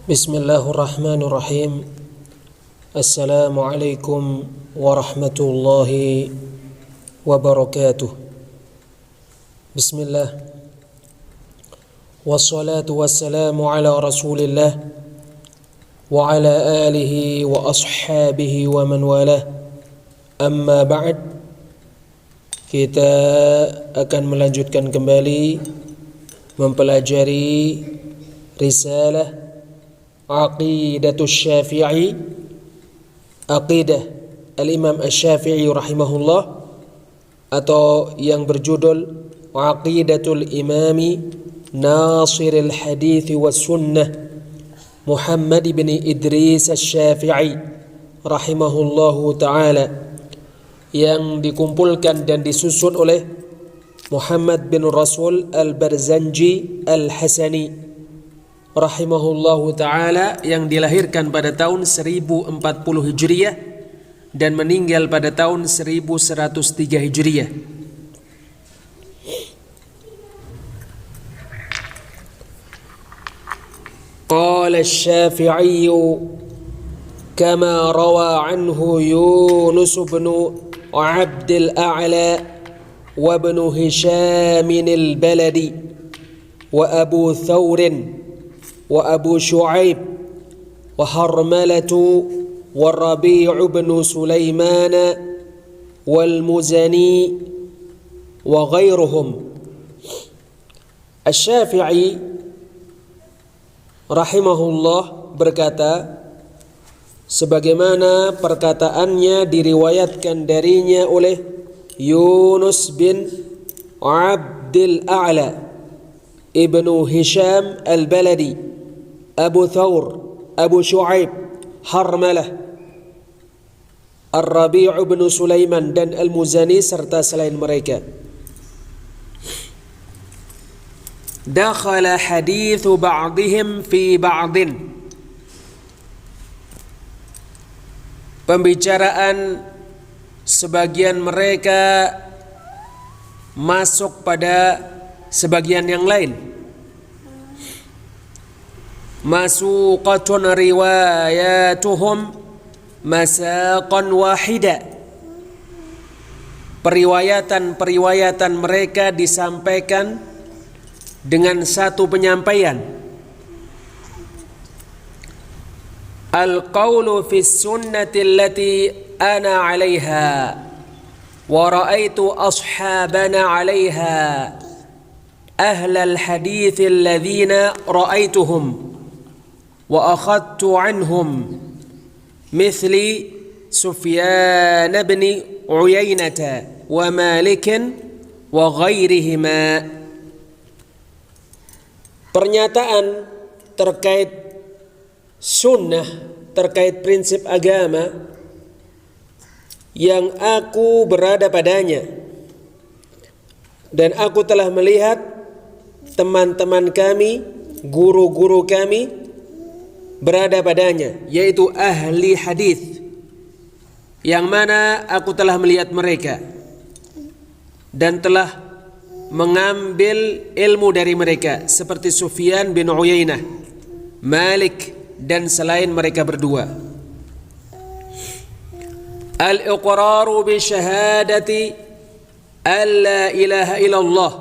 Bismillahirrahmanirrahim. Assalamualaikum warahmatullahi wabarakatuh. Bismillah. Wassalatu wassalamu ala Rasulillah wa ala alihi wa ashabihi wa man walah. Amma ba'd. Kita akan melanjutkan kembali mempelajari risalah Aqidatul Syafi'i, Aqidah Al-Imam Asy-Syafi'i rahimahullah, atau yang berjudul Aqidatul Imami Nasiril Hadits was Sunnah Muhammad bin Idris Asy-Syafi'i rahimahullahu ta'ala, yang dikumpulkan dan disusun oleh Muhammad bin Rasul Al-Barzanji Al-Hasani rahimahullahu ta'ala, yang dilahirkan pada tahun 1040 Hijriah dan meninggal pada tahun 1103 Hijriah. Qala Asy-Syafi'i kama rawa anhu Yunus bin Abdul A'la wa ibn Hisham al-Baladi wa Abu Thawr wa Abu Shu'aib wa Harmalatu wa Rabi' bin Sulaiman wal Muzani wa ghairuhum. Asy-Syafi'i rahimahullah berkata, sebagaimana perkataannya diriwayatkan darinya oleh Yunus bin Abdul A'la, Ibnu Hisham al-Baladi, Abu Thawr, Abu Shu'aib, Harmalah, Ar-Rabi' bin Sulaiman dan Al-Muzani serta selain mereka. Dakhala hadithu ba'dihim fi ba'din. Pembicaraan sebagian mereka masuk pada sebagian yang lain. Masuqatun riwayatuhum masaqan wahida. Periwayatan mereka disampaikan dengan satu penyampaian. Al-qawlu fi sunnati allati ana 'alaiha wa ra'aitu ashabana 'alaiha ahlal hadits alladhina ra'aituhum wa akhadtu anhum mithli Sufyan bin Uyainah wa Malik wa ghairihima. Pernyataan terkait sunnah, terkait prinsip agama yang aku berada padanya, dan aku telah melihat teman-teman kami, guru-guru kami berada padanya, yaitu ahli hadis, yang mana aku telah melihat mereka dan telah mengambil ilmu dari mereka, seperti Sufyan bin Uyainah, Malik dan selain mereka berdua. Al-iqraru bi syahadati alla ilaha illallah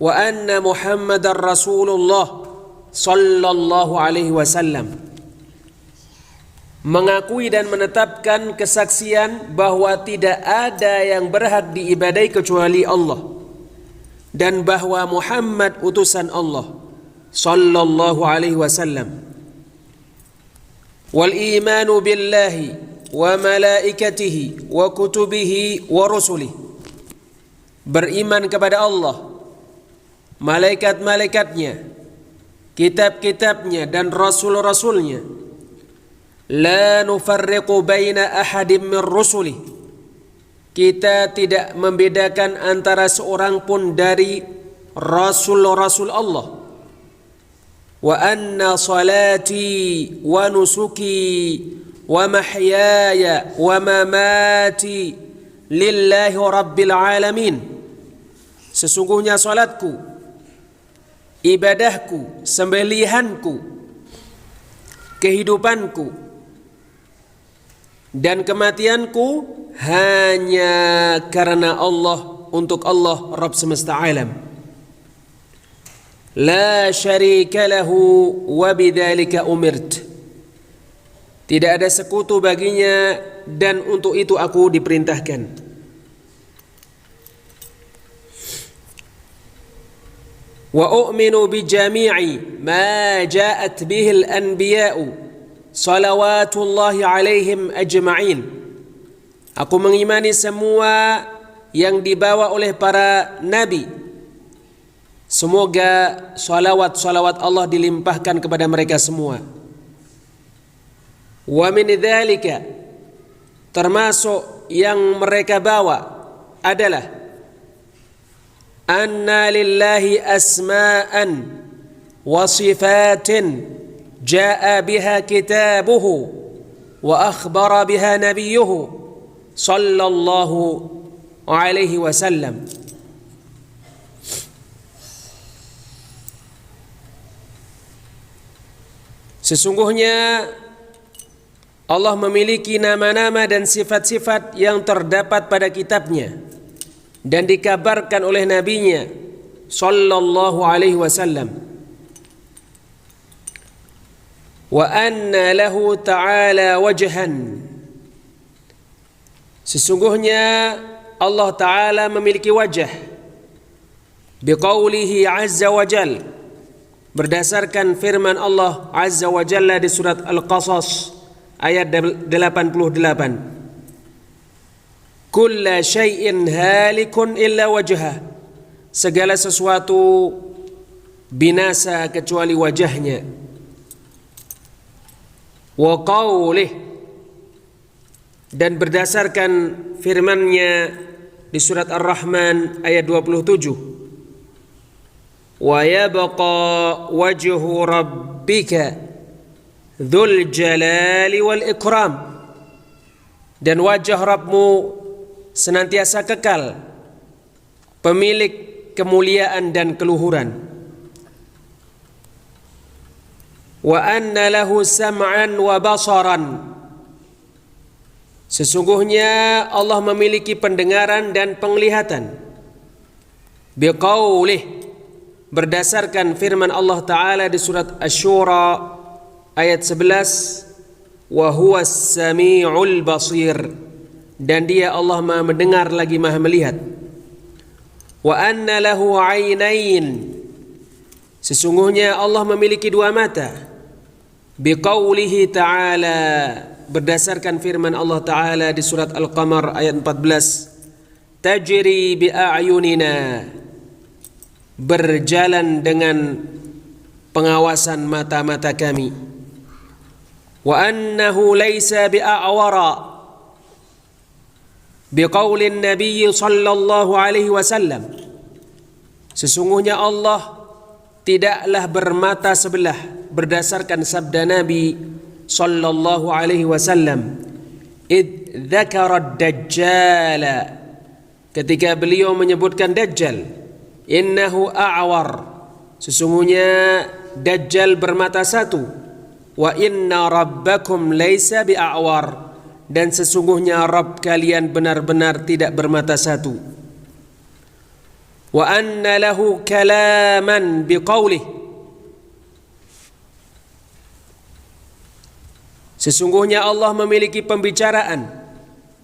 wa anna Muhammadar Rasulullah sallallahu alaihi wasallam. Mengakui dan menetapkan kesaksian bahwa tidak ada yang berhak diibadai kecuali Allah, dan bahwa Muhammad utusan Allah sallallahu alaihi wasallam. Wal imanu billahi wa malaikatihi wa kutubihi wa rusulihi. Beriman kepada Allah, malaikat-malaikatnya, kitab-kitabnya dan rasul-rasulnya. La nufarriqu baina ahadim min rusuli. Kita tidak membedakan antara seorang pun dari rasul-rasul Allah. Wa anna salati wa nusuki wa mahyaya wa mamati lillahi rabbil alamin. Sesungguhnya salatku, ibadahku, sembelihanku, kehidupanku dan kematianku hanya karena Allah, untuk Allah Rabb semesta alam. La syarika lahu wa bidzalika umirt. Tidak ada sekutu baginya dan untuk itu aku diperintahkan. Wa u'minu bi jami'i ma ja'at bihi al-anbiya'u salawatullahi alaihim ajma'in. Aku mengimani semua yang dibawa oleh para nabi. Semoga salawat Allah dilimpahkan kepada mereka semua. Wa min dzalika, termasuk yang mereka bawa adalah anna lillahi asma'an wa sifatin jaa biha kitabuhu wa akhbara biha nabiyyuhu sallallahu alaihi wasallam. Sesungguhnya Allah memiliki nama-nama dan sifat-sifat yang terdapat pada kitabnya dan dikabarkan oleh nabinya sallallahu alaihi wasallam. Wa anna lahu ta'ala wajhan. Sesungguhnya Allah Ta'ala memiliki wajah. Biqaulihi azza wa jal, berdasarkan firman Allah azza wa jalla di surat Al-Qasas ayat 88. Kulla syai'in halikun illa wajhah. Segala sesuatu binasa kecuali wajahnya. Wa qaulih, dan berdasarkan firman-Nya di surat Ar-Rahman ayat 27. Wa yabqa wajhu rabbika dzul jalali wal ikram. Dan wajah Rabbmu senantiasa kekal, pemilik kemuliaan dan keluhuran. Wa anna lahu sam'an wa basaran. Sesungguhnya Allah memiliki pendengaran dan penglihatan. Biqaulih, berdasarkan firman Allah Ta'ala di surat Asy-Syura ayat 11. Wa huwas sami'ul basir. Dan dia Allah Maha mendengar lagi Maha melihat. Wa anna lahu 'ainain. Sesungguhnya Allah memiliki dua mata. Biqaulihi ta'ala, berdasarkan firman Allah Ta'ala di surat Al-Qamar ayat 14. Tajri bi'ayunina, berjalan dengan pengawasan mata-mata kami. Wa annahu laysa bi'a'wara. Biqaulin Nabi sallallahu alaihi wasallam. Sesungguhnya Allah tidaklah bermata sebelah, berdasarkan sabda Nabi sallallahu alaihi wasallam. Id dzakara ad-dajjal, ketika beliau menyebutkan Dajjal. Innahu a'war, sesungguhnya Dajjal bermata satu. Wa inna rabbakum laisa bi'a'war, dan sesungguhnya Rabb kalian benar-benar tidak bermata satu. Wa anna lahu kalaman biqaulih, sesungguhnya Allah memiliki pembicaraan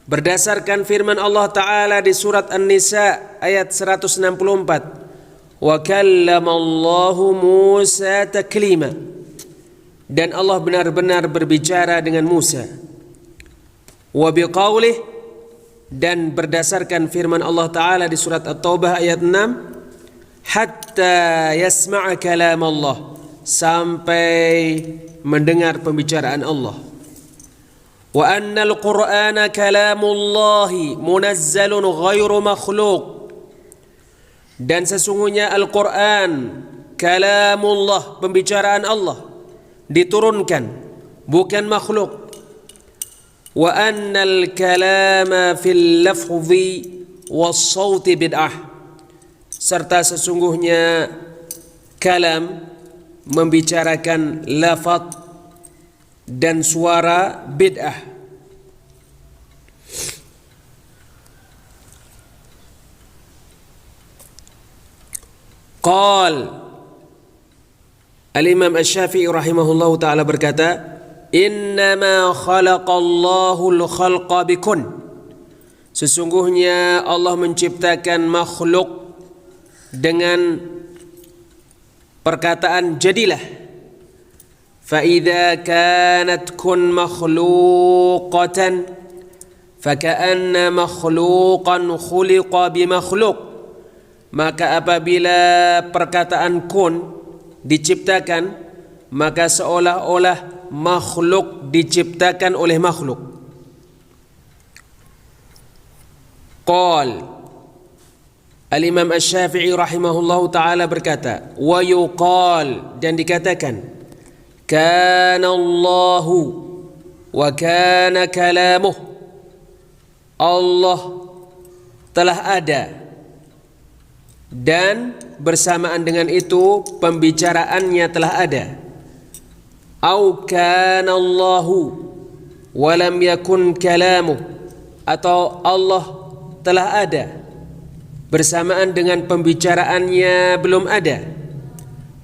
berdasarkan firman Allah Ta'ala di surat An-Nisa ayat 164. Wa kallamallahu Musa taklima, dan Allah benar-benar berbicara dengan Musa. Wa biqaulih, dan berdasarkan firman Allah Ta'ala di surat At-Taubah ayat 6. Hatta yasma'a kalam Allah, sampai mendengar pembicaraan Allah. Wa annal Qur'ana kalamullahi munazzalun ghairu makhluq, dan sesungguhnya Al-Quran kalamullah, pembicaraan Allah, diturunkan, bukan makhluk. Wa annal kalama fil lafzi was sauti bid'ah, serta sesungguhnya kalam, membicarakan lafaz dan suara bid'ah. Qal Al-Imam Asy-Syafi'i rahimahullahu ta'ala berkata, innama khalaqallahu al-khalqa bikun. Sesungguhnya Allah menciptakan makhluk dengan perkataan jadilah. Fa idza kanat kun makhluqatan faka'anna makhluqan khuliqa bimakhluq. Maka apabila perkataan kun diciptakan, maka seolah-olah makhluk diciptakan oleh makhluk. Qal Al-Imam Asy-Syafi'i rahimahullahu ta'ala berkata, wa yuqal, dan dikatakan, kana Allahu wa kana kalamuh. Allah telah ada dan bersamaan dengan itu pembicaraannya telah ada. Au kana Allahu wa lam yakun kalamuh, atau Allah telah ada bersamaan dengan pembicaraannya belum ada.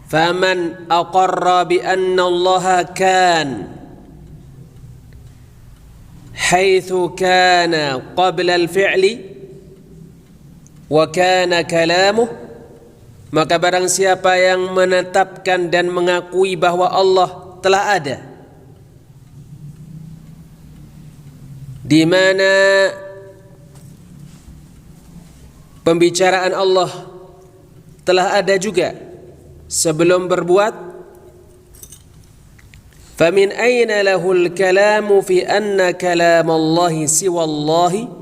Faman aqarra bi anna Allah kan haitsu kana qabla al-fi'li wa kana kalamuh, maka barang siapa yang menetapkan dan mengakui bahwa Allah telah ada, di mana pembicaraan Allah telah ada juga sebelum berbuat, famin aina lahul kalamu fi anna kalamallahi siwallahi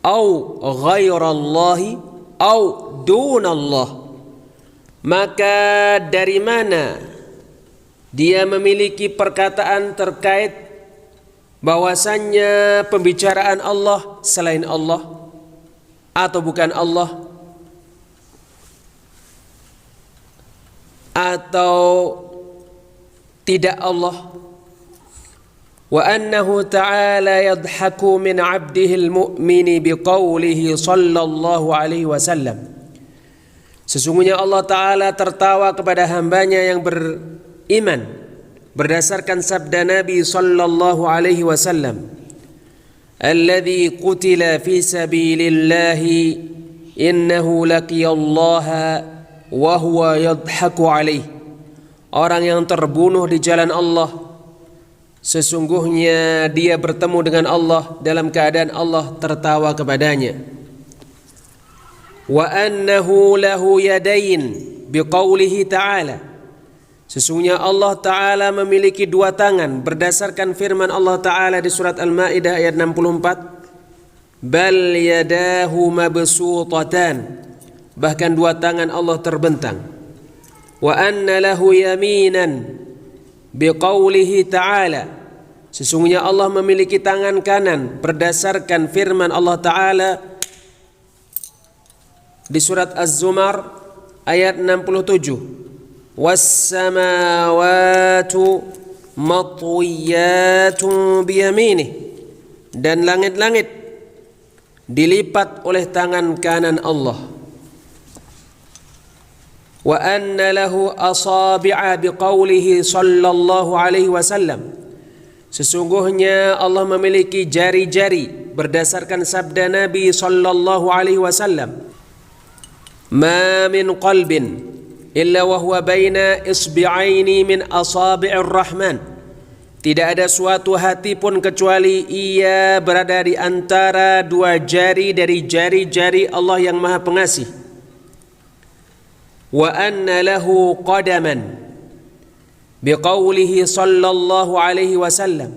au ghairallahi au dunallah. Maka dari mana dia memiliki perkataan terkait bahwasannya pembicaraan Allah selain Allah atau bukan Allah, atau tidak Allah. Wa annahu ta'ala yadhaku min 'abdihi al-mu'mini biqaulihi sallallahu alaihi wasallam. Sesungguhnya Allah Ta'ala tertawa kepada hambanya yang beriman berdasarkan sabda Nabi sallallahu alaihi wasallam, alladzi qutila fi sabilillahi innahu laqiyallaha wa huwa yadhaku alaihi. Orang yang terbunuh di jalan Allah, sesungguhnya dia bertemu dengan Allah dalam keadaan Allah tertawa kepadanya. Wa annahu lahu yadayn biqaulihi ta'ala. Sesungguhnya Allah Ta'ala memiliki dua tangan berdasarkan firman Allah Ta'ala di surat Al-Maidah ayat 64, bal yadahu mabsutatan, bahkan dua tangan Allah terbentang. Wa anna lahu yaminan biqaulihi ta'ala. Sesungguhnya Allah memiliki tangan kanan berdasarkan firman Allah Ta'ala di surat Az-Zumar ayat 67, was-samawatu matwiyatun biyaminih, dan langit-langit dilipat oleh tangan kanan Allah. Wa anna lahu asabi'a biqaulihi sallallahu alaihi wasallam. Sesungguhnya Allah memiliki jari-jari berdasarkan sabda Nabi sallallahu alaihi wasallam, ma min qalbin illa wa huwa baina isbi'aini min asabi'ir rahman. Tidak ada suatu hati pun kecuali ia berada di antara dua jari dari jari-jari Allah yang Maha Pengasih. Wa anna lahu qadaman biqaulihi sallallahu alaihi wasallam.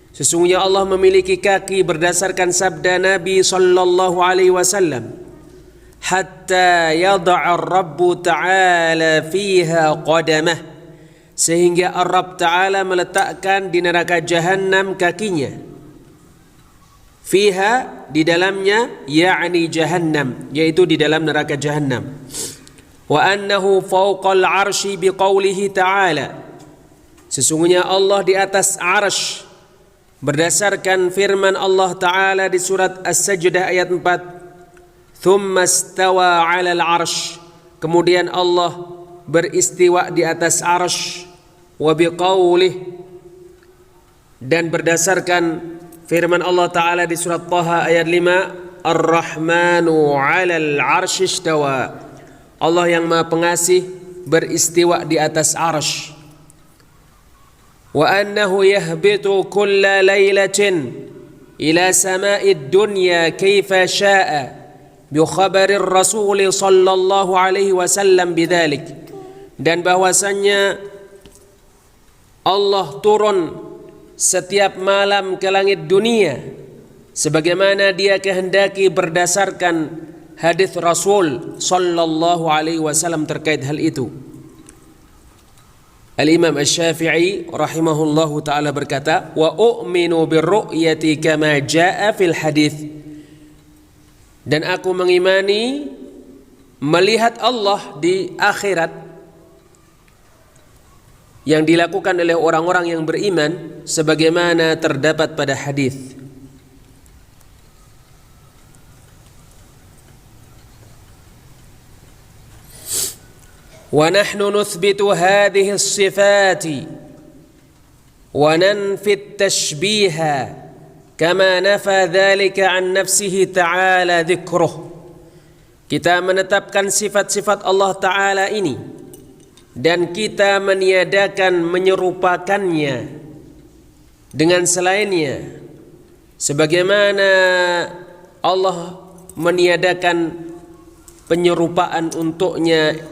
Sesungguhnya Allah memiliki kaki berdasarkan sabda Nabi sallallahu alaihi wasallam, hatta yada'a Rabbu ta'ala fiha qadamah, sehingga Ar-Rabb Ta'ala meletakkan di neraka Jahannam kakinya. Fiha, di dalamnya, yakni Jahannam, yaitu di dalam neraka Jahannam. Wa annahu fawqal arsy biqaulihi ta'ala. Sesungguhnya Allah di atas arsy berdasarkan firman Allah Ta'ala di surat As-Sajdah ayat 4, thumma stawa 'alal arsy, kemudian Allah beristiwa di atas arsy, wa biqaulih, dan berdasarkan firman Allah Ta'ala di surat Taha ayat 5, Ar-Rahmanu 'alal arsy istawa, Allah yang Maha Pengasih beristiwa di atas arsy. Wa annahu yahbitu kulla lailatin ila sama'id dunya kaifa syaa bi khabarir Rasul sallallahu alaihi wasallam bidzalik, dan bahwasannya Allah turun setiap malam ke langit dunia sebagaimana Dia kehendaki berdasarkan hadis Rasul sallallahu alaihi wasallam terkait hal itu. Al-Imam Asy-Syafi'i rahimahullahu ta'ala berkata, wa u'minu birru'yati kama ja'a fil hadith, dan aku mengimani melihat Allah di akhirat yang dilakukan oleh orang-orang yang beriman sebagaimana terdapat pada hadis. Wa nahnu nuthbitu hadhihi as-sifati wa nanfi at-tashbiha kama nafa dhalika an nafsihi ta'ala dzikruh. Kita menetapkan sifat-sifat Allah Ta'ala ini dan kita meniadakan menyerupakannya dengan selainnya sebagaimana Allah meniadakan penyerupaan untuknya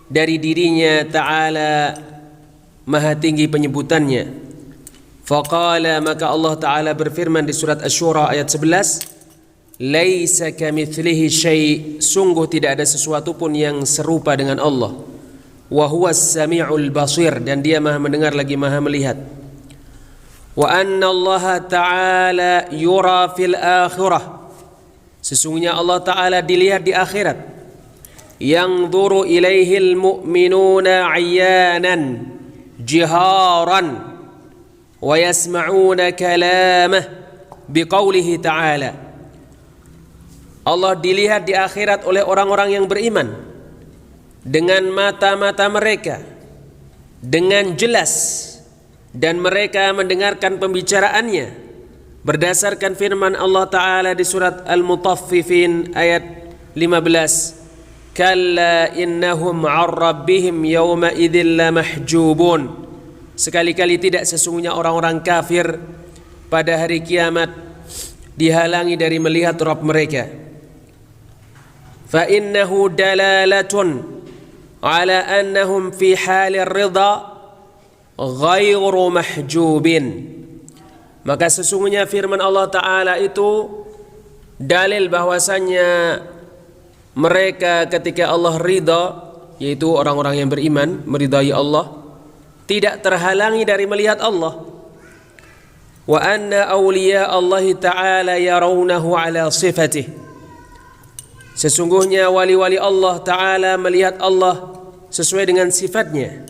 dari dirinya Ta'ala, Maha tinggi penyebutannya. Faqala, maka Allah Ta'ala berfirman di surat Asy-Syura ayat 11, laisa kamitslihi syai', sungguh tidak ada sesuatu pun yang serupa dengan Allah. Wa huwas sami'ul basir, dan Dia Maha mendengar lagi Maha melihat. Wa anna Allah Ta'ala yura fil akhirah, sesungguhnya Allah Ta'ala dilihat di akhirat. Yanzuru ilaihil mu'minuna 'ayyanan jiharan wa yasma'una kalamah biqaulihi ta'ala. Allah dilihat di akhirat oleh orang-orang yang beriman dengan mata-mata mereka dengan jelas, dan mereka mendengarkan pembicaraannya berdasarkan firman Allah Ta'ala di surat Al-Mutaffifin ayat 15, kalla innahum 'an rabbihim yawma idzin lamahjubun, sekali-kali tidak, sesungguhnya orang-orang kafir pada hari kiamat dihalangi dari melihat Rabb mereka. Fa innahu dalalatun ala annahum fi halir ridha ghairu mahjubin, maka sesungguhnya firman Allah Ta'ala itu dalil bahwasannya mereka ketika Allah ridha, yaitu orang-orang yang beriman meridai Allah, tidak terhalangi dari melihat Allah. Wa anna awliya Allah Ta'ala yarawnahu ala sifatih, sesungguhnya wali-wali Allah Ta'ala melihat Allah sesuai dengan sifatnya.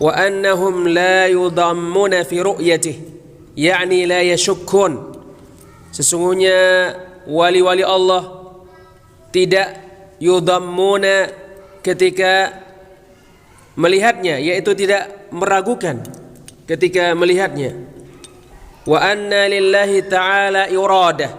Wa annahum la yudammuna fi ru'yatih, yakni la yashukkun, sesungguhnya wali-wali Allah tidak yudammuna ketika melihatnya, yaitu tidak meragukan ketika melihatnya. Wa anna lillahi ta'ala iradah,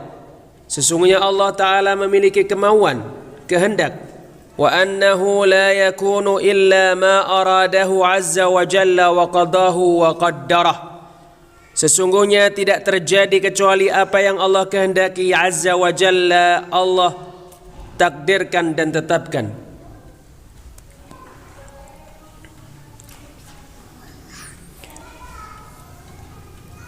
sesungguhnya Allah Ta'ala memiliki kemauan, kehendak. Wa annahu la yakunu illa ma aradahu azza wa jalla wa qadahu wa qaddarah, sesungguhnya tidak terjadi kecuali apa yang Allah kehendaki azza wa jalla, Allah takdirkan dan tetapkan.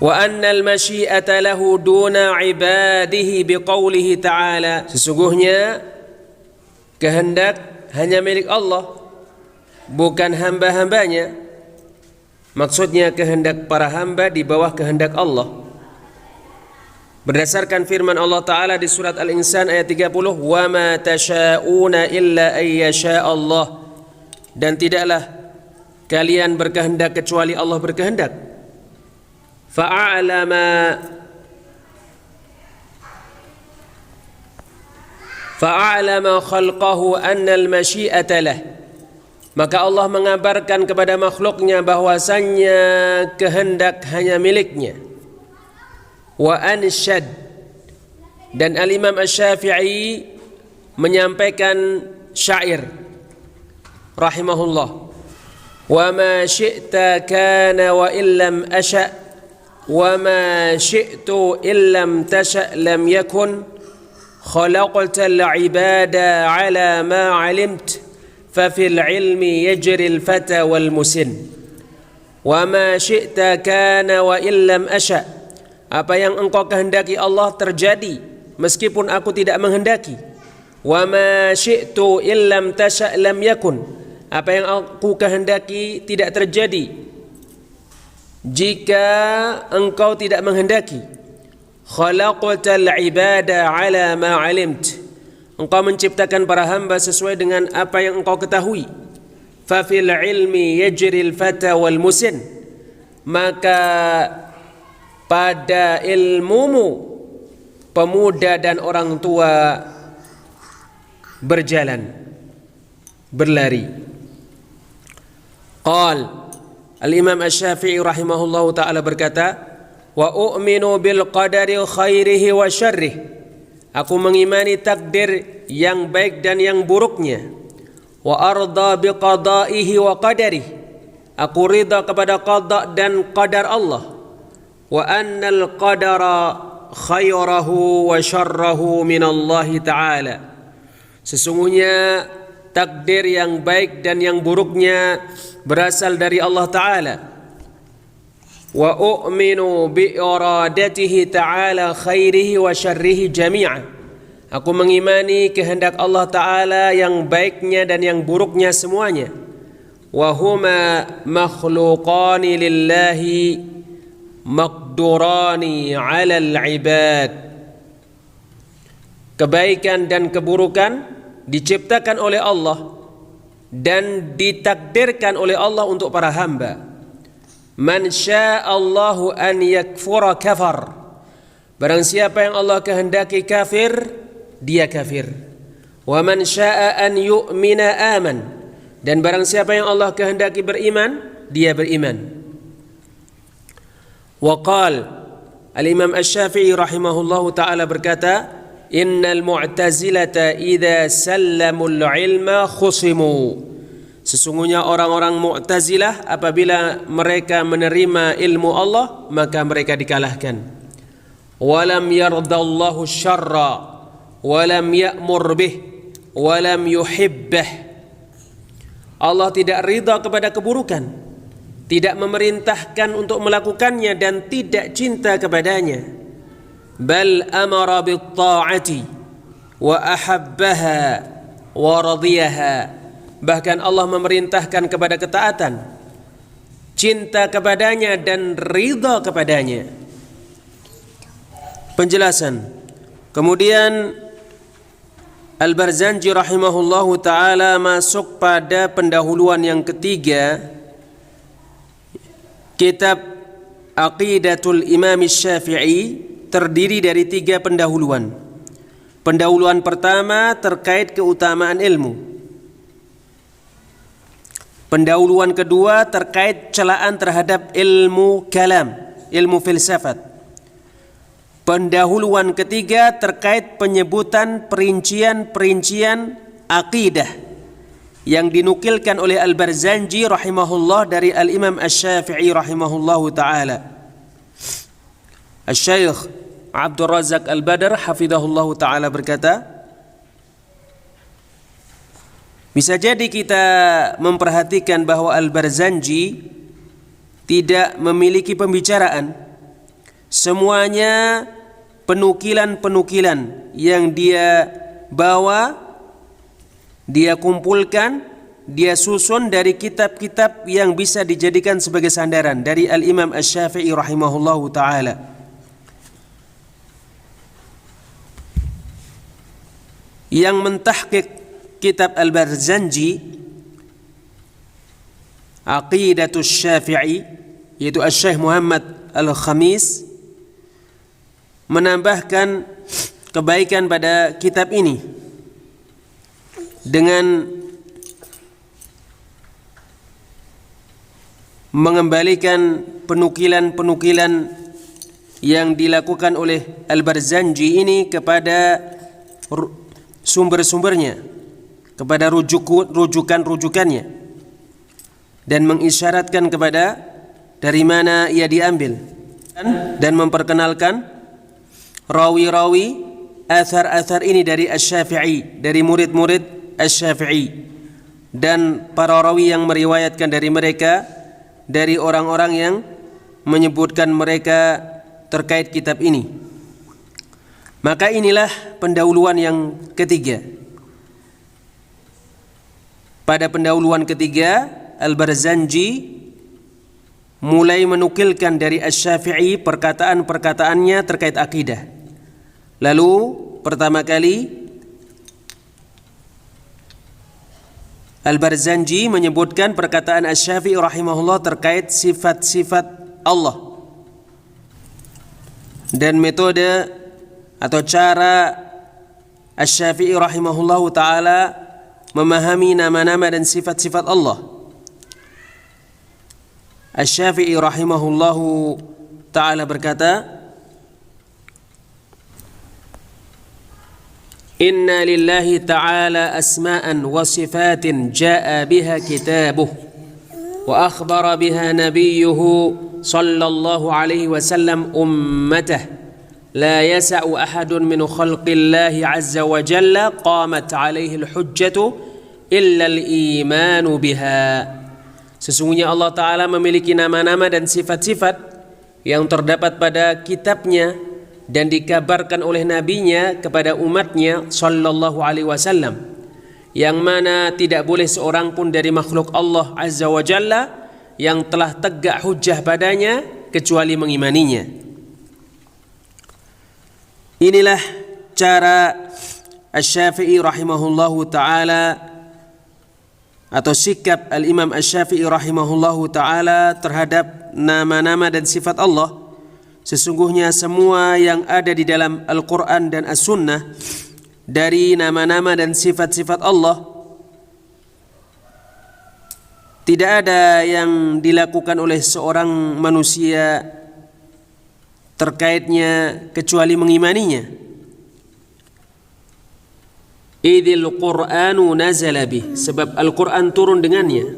Wa annal masyi'ata lahu duna ibadihi biqaulihi ta'ala, sesungguhnya kehendak hanya milik Allah, bukan hamba-hambanya. Maksudnya kehendak para hamba di bawah kehendak Allah. Berdasarkan firman Allah Ta'ala di surat Al-Insan ayat 30, wa ma tasha'una illa ayyasha Allah, dan tidaklah kalian berkehendak kecuali Allah berkehendak. Fa'alama khalqahu anna al-masyi'ata lah. Maka Allah mengabarkan kepada makhluknya bahwasannya kehendak hanya miliknya. Wa anshad, dan Al-Imam Asy-Syafi'i menyampaikan syair rahimahullah, wa ma syi'ta kana wa illam asya' wa ma syi'tu illam tasya' lam yakun khalaqtal ibada ala ma 'alimt fa fil ilmi yajri al fata wal musin. Wa ma syi'ta kana wa illam asya', apa yang engkau kehendaki Allah terjadi meskipun aku tidak menghendaki. Wa ma syi'tu illam tasya' lam yakun, apa yang aku kehendaki tidak terjadi jika engkau tidak menghendaki. Khalaqtal ibada ala ma 'alimt, engkau menciptakan para hamba sesuai dengan apa yang engkau ketahui. Fa fil ilmi yajril fata wal musin, maka pada ilmumu pemuda dan orang tua berjalan, berlari. Qal Al-Imam Asy-Syafi'i rahimahullahu ta'ala berkata, wa u'minu bil qadari khairihi wa syarrih, aku mengimani takdir yang baik dan yang buruknya. Wa arda bi qada'ihi wa qadarihi, aku ridha kepada qada dan qadar Allah. Wa annal qadara khairahu wa syarrahu minallahi ta'ala, sesungguhnya takdir yang baik dan yang buruknya berasal dari Allah Ta'ala. Wa u'minu bi iradatihi ta'ala khairihi wa syarrihi jami'an, aku mengimani kehendak Allah Ta'ala yang baiknya dan yang buruknya semuanya. Wa huma makhluqani lillahi maqdurani 'alal ibad, kebaikan dan keburukan diciptakan oleh Allah dan ditakdirkan oleh Allah untuk para hamba. Man sya'allahu an yakfura kafar, barang siapa yang Allah kehendaki kafir, dia kafir. Wa man syaa an yu'mina aman, dan barang siapa yang Allah kehendaki beriman, dia beriman. Wa qala Al-Imam Asy-Syafi'i rahimahullahu ta'ala berkata, innal mu'tazilata idza sallamul ilma khusimu, sesungguhnya orang-orang Mu'tazilah apabila mereka menerima ilmu Allah maka mereka dikalahkan. Walam yardallahu syarra walam ya'mur bih walam yuhibbah, Allah tidak ridha kepada keburukan, tidak memerintahkan untuk melakukannya dan tidak cinta kepadanya. Bal amara bit ta'ati wa ahabbaha wa radiyaha, bahkan Allah memerintahkan kepada ketaatan, cinta kepadanya dan ridha kepadanya. Penjelasan. Kemudian Al-Barzanji rahimahullahu ta'ala masuk pada pendahuluan yang ketiga, kitab Aqidatul Imam Syafi'i terdiri dari 3 pendahuluan. Pendahuluan pertama terkait keutamaan ilmu. Pendahuluan kedua terkait celaan terhadap ilmu kalam, ilmu filsafat. Pendahuluan ketiga terkait penyebutan perincian-perincian akidah yang dinukilkan oleh Al-Barzanji rahimahullah dari Al-Imam Asy-Syafi'i rahimahullahu ta'ala. Asy-Syaikh Abdul Razak Al-Badr hafidhahullahu ta'ala berkata, bisa jadi kita memperhatikan bahwa Al-Barzanji tidak memiliki pembicaraan. Semuanya penukilan-penukilan yang dia bawa, dia kumpulkan, dia susun dari kitab-kitab yang bisa dijadikan sebagai sandaran dari Al-Imam Asy-Syafi'i rahimahullahu ta'ala. Yang mentahqiq kitab Al-Barzanji Aqidatus Syafi'i, yaitu Asy-Syaikh Muhammad Al-Khamis, menambahkan kebaikan pada kitab ini dengan mengembalikan penukilan-penukilan yang dilakukan oleh Al-Barzanji ini kepada sumber-sumbernya, kepada rujukan-rujukannya, dan mengisyaratkan kepada dari mana ia diambil, dan memperkenalkan rawi-rawi athar-athar ini dari Asy-Syafi'i, dari murid-murid Asy-Syafi'i, dan para rawi yang meriwayatkan dari mereka, dari orang-orang yang menyebutkan mereka terkait kitab ini. Maka inilah pendahuluan yang ketiga. Pada pendahuluan ketiga, Al-Barzanji mulai menukilkan dari Asy-Syafi'i perkataan-perkataannya terkait akidah. Lalu pertama kali Al-Barzanji menyebutkan perkataan Asy-Syafi'i rahimahullah terkait sifat-sifat Allah, dan metode atau cara Asy-Syafi'i rahimahullahu ta'ala memahami nama-nama dan sifat-sifat Allah. Asy-Syafi'i rahimahullahu ta'ala berkata, Inna lillahi ta'ala asma'an wa sifatin ja'a biha kitabuh wa akhbara biha nabiyyuhu sallallahu alaihi wasallam ummatah la yasa'u ahadun min khalqillahi azza wa jalla qamat alaihi al-hujjatu illa al-imanu biha. Sesungguhnya Allah Ta'ala memiliki nama-nama dan sifat-sifat yang terdapat pada kitabnya dan dikabarkan oleh nabinya kepada umatnya sallallahu alaihi wasallam, yang mana tidak boleh seorang pun dari makhluk Allah azza wa jalla yang telah tegak hujjah padanya kecuali mengimaninya. Inilah cara Asy-Syafi'i rahimahullahu ta'ala, atau sikap Al-Imam Asy-Syafi'i rahimahullahu ta'ala terhadap nama-nama dan sifat Allah. Sesungguhnya semua yang ada di dalam Al-Quran dan As-Sunnah dari nama-nama dan sifat-sifat Allah, tidak ada yang dilakukan oleh seorang manusia terkaitnya kecuali mengimaninya. Idzil Qur'anu nazala bih, sebab Al-Quran turun dengannya.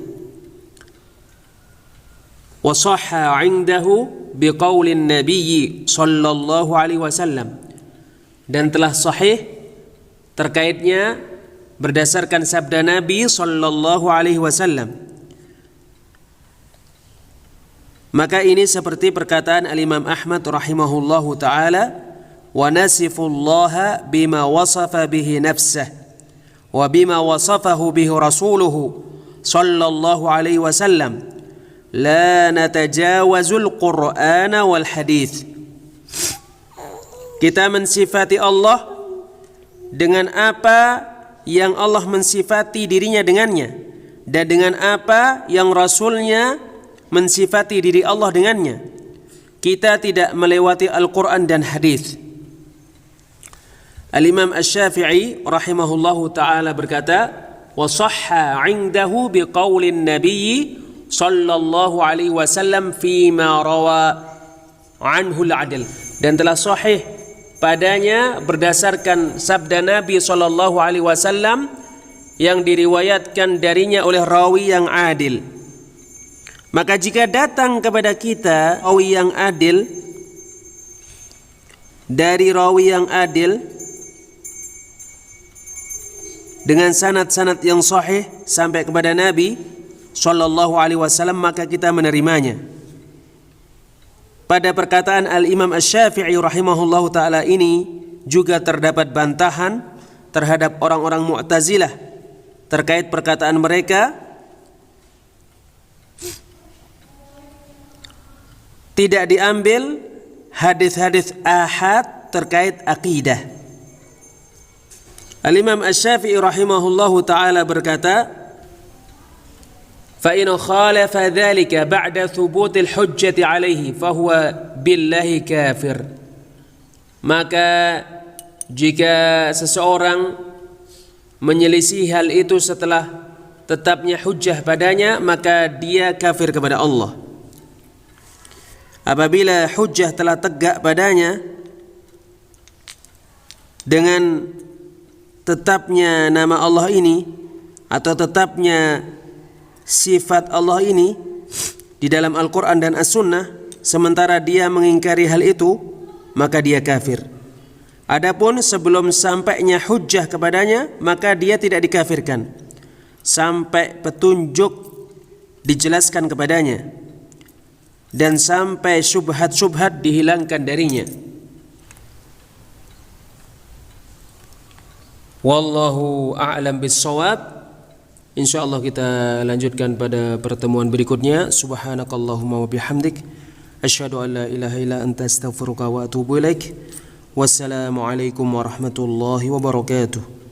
Wa sahha 'indahu biqaulin nabiyyi sallallahu alaihi wasallam, dan telah sahih terkaitnya berdasarkan sabda Nabi sallallahu alaihi wasallam. Maka ini seperti perkataan Al-Imam Ahmad rahimahullahu ta'ala, wa nasifullaha bima wasafa bihi nafsah wa bima wasafahu bihi rasuluhu sallallahu alaihi wasallam, la natajawazul qur'ana wal hadith. Kita mensifati Allah dengan apa yang Allah mensifati dirinya dengannya, dan dengan apa yang Rasulnya mensifati diri Allah dengannya. Kita tidak melewati Al-Quran dan hadis. Al-Imam Asy-Syafi'i rahimahullahu ta'ala berkata, wa sahha 'indahu biqaulin nabiyyi sallallahu alaihi wasallam fima rawa anhu al-'adl, dan telah sahih padanya berdasarkan sabda Nabi sallallahu alaihi wasallam yang diriwayatkan darinya oleh rawi yang adil. Maka jika datang kepada kita rawi yang adil dari rawi yang adil dengan sanad-sanad yang sahih sampai kepada Nabi sallallahu alaihi wasallam, maka kita menerimanya. Pada perkataan Al-Imam Asy-Syafi'i rahimahullahu ta'ala ini juga terdapat bantahan terhadap orang-orang Mu'tazilah terkait perkataan mereka tidak diambil hadis-hadis ahad terkait akidah. Al-Imam Asy-Syafi'i rahimahullahu ta'ala berkata, فإن خالف ذلك بعد ثبوت الحجة عليه فهو بالله كافر. Maka jika seseorang menyelisih hal itu setelah tetapnya hujjah padanya, maka dia kafir kepada Allah. Apabila hujjah telah tegak padanya dengan tetapnya nama Allah ini atau tetapnya sifat Allah ini di dalam Al-Quran dan As-Sunnah, sementara dia mengingkari hal itu, maka dia kafir. Adapun sebelum sampainya hujjah kepadanya, maka dia tidak dikafirkan sampai petunjuk dijelaskan kepadanya dan sampai syubhat-syubhat dihilangkan darinya. Wallahu a'lam bis-shawab. Insyaallah kita lanjutkan pada pertemuan berikutnya. Subhanakallahumma wa bihamdik, asyhadu an la ilaha illa anta, astaghfiruka wa atubu ilaik. Wassalamualaikum warahmatullahi wabarakatuh.